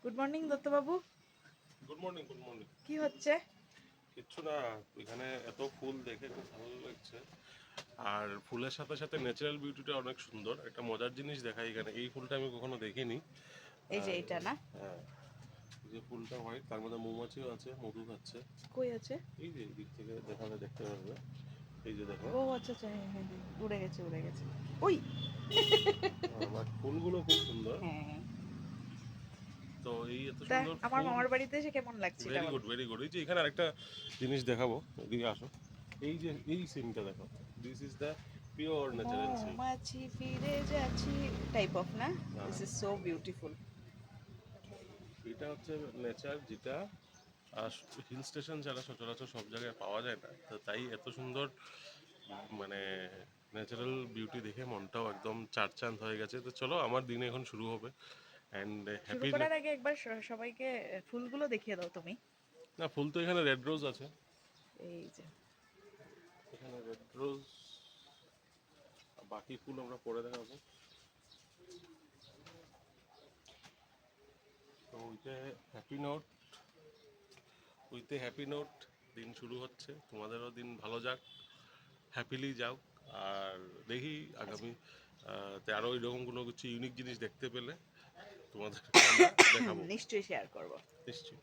Good morning দত্তবাবু। Good morning, good morning. কি হচ্ছে? কিচ্ছু না, এখানে এত ফুল দেখে খুব ভালো লাগছে। আর ফুলের সাথে সাথে ন্যাচারাল বিউটিটা অনেক সুন্দর। একটা মজার জিনিস দেখাই, এখানে এই ফুলটা আমি কখনো দেখিনি। এই যে আর এটা না? হ্যাঁ, এই যে ফুলটা হোয়াইট, তার মধ্যে মৌমাছিও আছে, মধু খাচ্ছে। কই আছে? এই যে এই দিক থেকে দেখালে দেখতে পারবে। এই যে দেখো। ও আচ্ছা আচ্ছা, হ্যাঁ হ্যাঁ হ্যাঁ, উড়ে গেছে উড়ে গেছে। ওই বাট ফুলগুলো খুব সুন্দর। হ্যাঁ হ্যাঁ। তো এই এত তা সুন্দর আমার ফুল। মামার বাড়িতে এসে কেমন লাগছে এটা ভেরি বলো। Good, very good. এই যে এখানে আরেকটা জিনিস দেখাবো, এদিকে আসো। এই যে এই সিনটা দেখো, this is the pure natural scene. মৌমাছি ফিরে যাচ্ছি টাইপ অফ না? দিস হ্যাঁ, ইজ সো বিউটিফুল। এটা হচ্ছে নেচার, যেটা হিল স্টেশন ছাড়া সচরাচর সব জায়গায় পাওয়া যায় না। তো তাই এত সুন্দর মানে ন্যাচারাল বিউটি দেখে মনটাও একদম চারচাঁদ হয়ে গেছে। তো চলো, আমার দিন এখন শুরু হবে। অ্যান্ড শুরু হ্যাপি। করার আগে একবার সবাইকে ফুলগুলো দেখিয়ে দাও তুমি। না, ফুল তো এখানে রেড রোজ আছে। এই যে এখানে রেড রোজ, বাকি ফুল আমরা পরে দেখাবো। তো ওইটা happy note, with a happy note দিন শুরু হচ্ছে। তোমাদেরও দিন ভালো যাক, হ্যাপিলি যাও। আর দেখি আগামী তে আরও এরকম কোনো কিছু ইউনিক জিনিস দেখতে পেলে তোমাদেরকে আমরা দেখাবো নিশ্চয়ই শেয়ার করবো। নিশ্চয়ই।